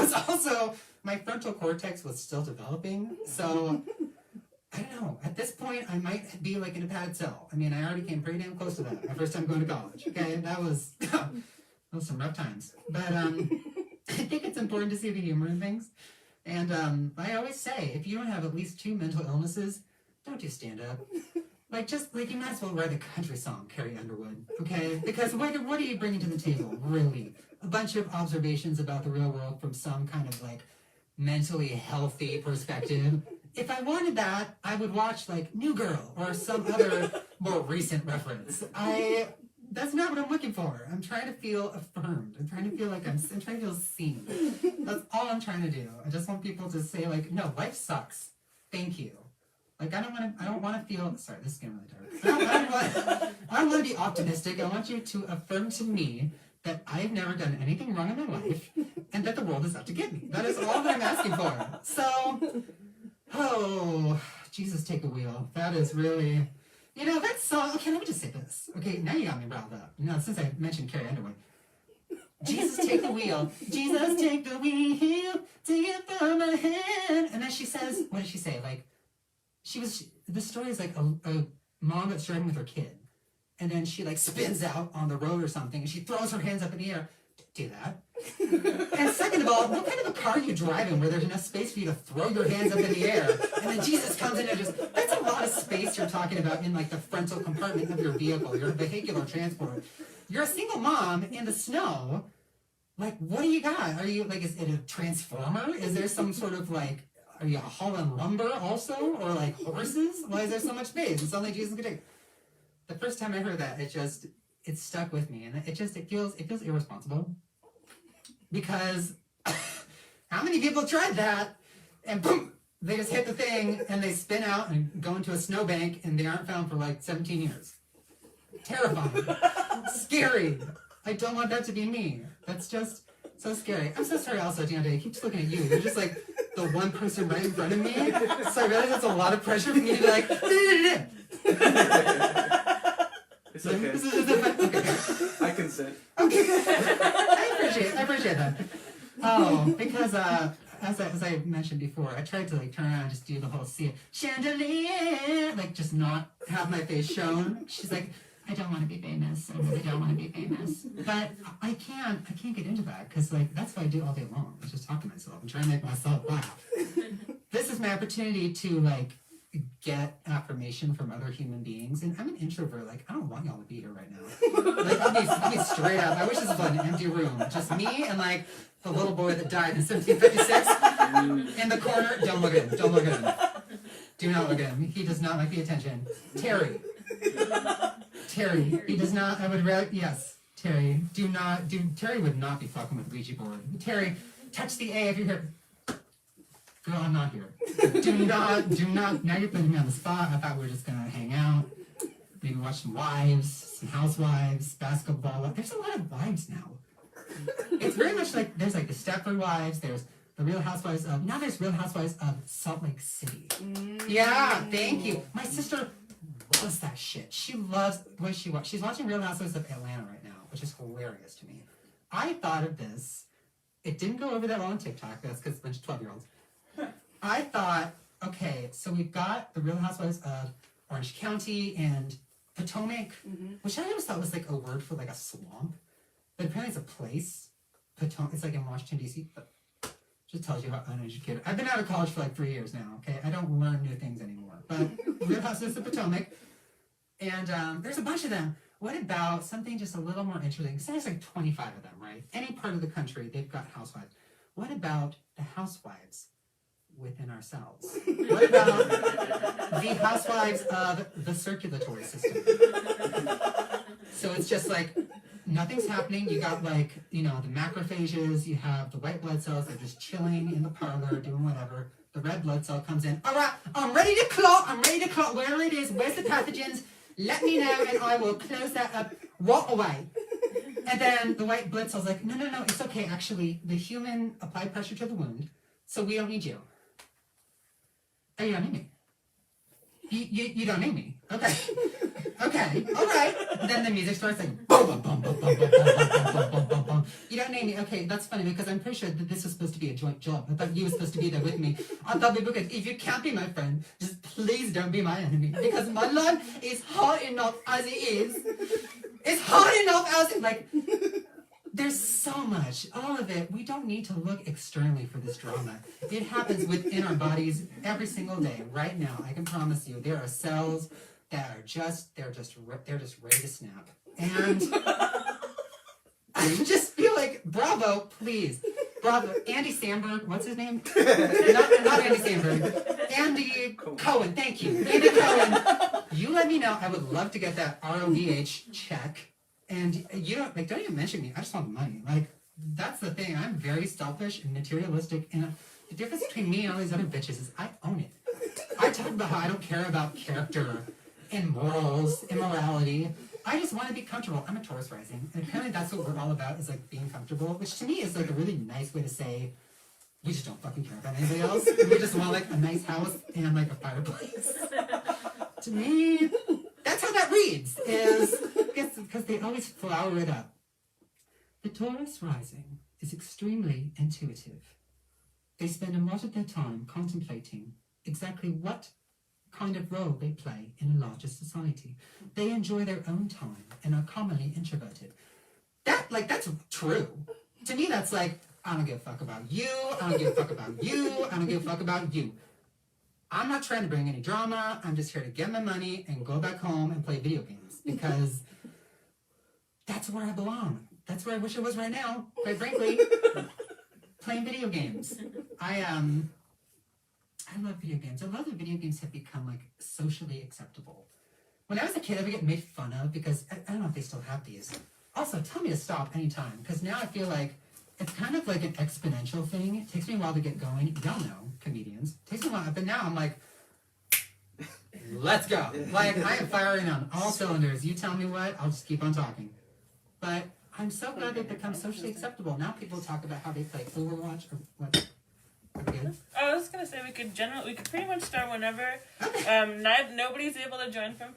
was also, my frontal cortex was still developing, so I don't know. At this point, I might be like in a padded cell. I mean, I already came pretty damn close to that my first time going to college. Okay, that was some rough times. But I think it's important to see the humor in things. And I always say, if you don't have at least 2 mental illnesses, don't do stand-up. Like, just, like, you might as well write a country song, Carrie Underwood, okay? Because what are you bringing to the table, really? A bunch of observations about the real world from some kind of, like, mentally healthy perspective. If I wanted that, I would watch, like, New Girl or some other more recent reference. That's not what I'm looking for. I'm trying to feel affirmed. I'm trying to feel like I'm trying to feel seen. That's all I'm trying to do. I just want people to say, like, no, life sucks. Thank you. Like, I don't want to feel, sorry, this is getting really dark. I don't want to be optimistic. I want you to affirm to me that I've never done anything wrong in my life and that the world is out to get me. That is all that I'm asking for. So, oh, Jesus, take the wheel. That is really, you know, that song, okay, let me just say this. Okay, now you got me riled up. You know, since I mentioned Carrie Underwood. Jesus, take the wheel. Jesus, take the wheel. Take it from my hand. And then she says, what did she say? Like, the story is like a mom that's driving with her kid. And then she like spins out on the road or something and she throws her hands up in the air. Do that. And second of all, what kind of a car are you driving where there's enough space for you to throw your hands up in the air? And then Jesus comes in and that's a lot of space you're talking about in like the frontal compartment of your vehicle, your vehicular transport. You're a single mom in the snow. Like, what do you got? Are you like, is it a transformer? Is there some sort of like, are you hauling lumber also? Or like horses? Why is there so much space? It's only Jesus could take. The first time I heard that, it stuck with me. And it feels irresponsible. Because how many people tried that? And boom, they just hit the thing and they spin out and go into a snowbank and they aren't found for like 17 years. Terrifying. Scary. I don't want that to be me. That's just so scary. I'm so sorry also, Deontay. I keep just looking at you. You're just like the one person right in front of me. So I realize it's a lot of pressure for me to be like, it's okay. Okay. I consent. Okay. I appreciate that. Oh, because as I mentioned before, I tried to like turn around and just do the whole chandelier, like just not have my face shown. She's like, I don't want to be famous. I really don't want to be famous. But I can't get into that because like that's what I do all day long. I just talk to myself and try to make myself laugh. This is my opportunity to like get affirmation from other human beings. And I'm an introvert. Like, I don't want y'all to be here right now. Like, I'll be straight up. I wish this was an empty room. Just me and like the little boy that died in 1756 in the corner. Don't look at him. Don't look at him. Do not look at him. He does not like the attention. Terry, he does not, I would rather, yes, Terry, Terry would not be fucking with Ouija board. Terry, touch the A if you're here. Girl, I'm not here. Do not, now you're putting me on the spot. I thought we were just gonna hang out, maybe watch some Wives, some Housewives, basketball. There's a lot of wives now. It's very much like, there's like the Stepford Wives, there's the Real Housewives of, now there's Real Housewives of Salt Lake City. Yeah, thank you. My sister loves that shit. She loves what she watches. She's watching Real Housewives of Atlanta right now, which is hilarious to me. I thought of this. It didn't go over that well on TikTok. That's because it's a bunch of 12-year-olds. I thought, okay, so we've got the Real Housewives of Orange County and Potomac, which I always thought was like a word for like a swamp. But apparently it's a place. Potomac, it's like in Washington, D.C., but just tells you how uneducated. I've been out of college for like 3 years now, okay? I don't learn new things anymore. But Real Housewives of Potomac, and there's a bunch of them. What about something just a little more interesting? Say there's like 25 of them, right? Any part of the country, they've got housewives. What about the housewives within ourselves? What about the housewives of the circulatory system? So it's just like, nothing's happening. You got like, you know, the macrophages, you have the white blood cells, they're just chilling in the parlor, doing whatever. The red blood cell comes in. All right, I'm ready to clot. Wherever it is, where's the pathogens? Let me know and I will close that up. Walk away. And then the white blood cell's like, no, it's okay. Actually, the human applied pressure to the wound, so we don't need you. Oh, you don't need me. You don't need me. Okay. Okay. All right. Then the music starts like boom, boom, boom, boom, boom, boom, boom, boom, boom, boom, boom, boom. You don't need me. Okay, that's funny because I'm pretty sure that this was supposed to be a joint job. I thought you were supposed to be there with me. I thought we were good. If you can't be my friend, just please don't be my enemy because my life is hard enough as it is. It's hard enough as it like. There's so much, all of it. We don't need to look externally for this drama. It happens within our bodies every single day. Right now, I can promise you, there are cells that are they're just ready to snap. And I just feel like, bravo, please, bravo. Andy Samberg, what's his name? Not Andy Samberg. Andy Cohen. Thank you, Andy Cohen. You let me know. I would love to get that ROVH check. And you don't even mention me. I just want the money. Like, that's the thing. I'm very selfish and materialistic. And the difference between me and all these other bitches is I own it. I talk about how I don't care about character and morals, immorality. I just want to be comfortable. I'm a Taurus rising. And apparently that's what we're all about is like being comfortable, which to me is like a really nice way to say we just don't fucking care about anybody else. We just want like a nice house and like a fireplace. To me, that's how that reads, is because they always flower it up. The Taurus rising is extremely intuitive. They spend a lot of their time contemplating exactly what kind of role they play in a larger society. They enjoy their own time and are commonly introverted. That's true. To me, that's like, I don't give a fuck about you, I don't give a fuck about you, I don't give a fuck about you. I'm not trying to bring any drama. I'm just here to get my money and go back home and play video games because that's where I belong. That's where I wish I was right now, quite frankly. Playing video games. I love video games. I love that video games have become like socially acceptable. When I was a kid, I would get made fun of because I don't know if they still have these. Also, tell me to stop anytime because now I feel like it's kind of like an exponential thing. It takes me a while to get going. Y'all know, comedians. It takes me a while, but now I'm like, let's go. Like, I am firing on all cylinders. You tell me what, I'll just keep on talking. But I'm so glad they've become socially acceptable. Now people talk about how they play Overwatch or what. Good? I was gonna say we could pretty much start whenever. Okay. Nobody's able to join from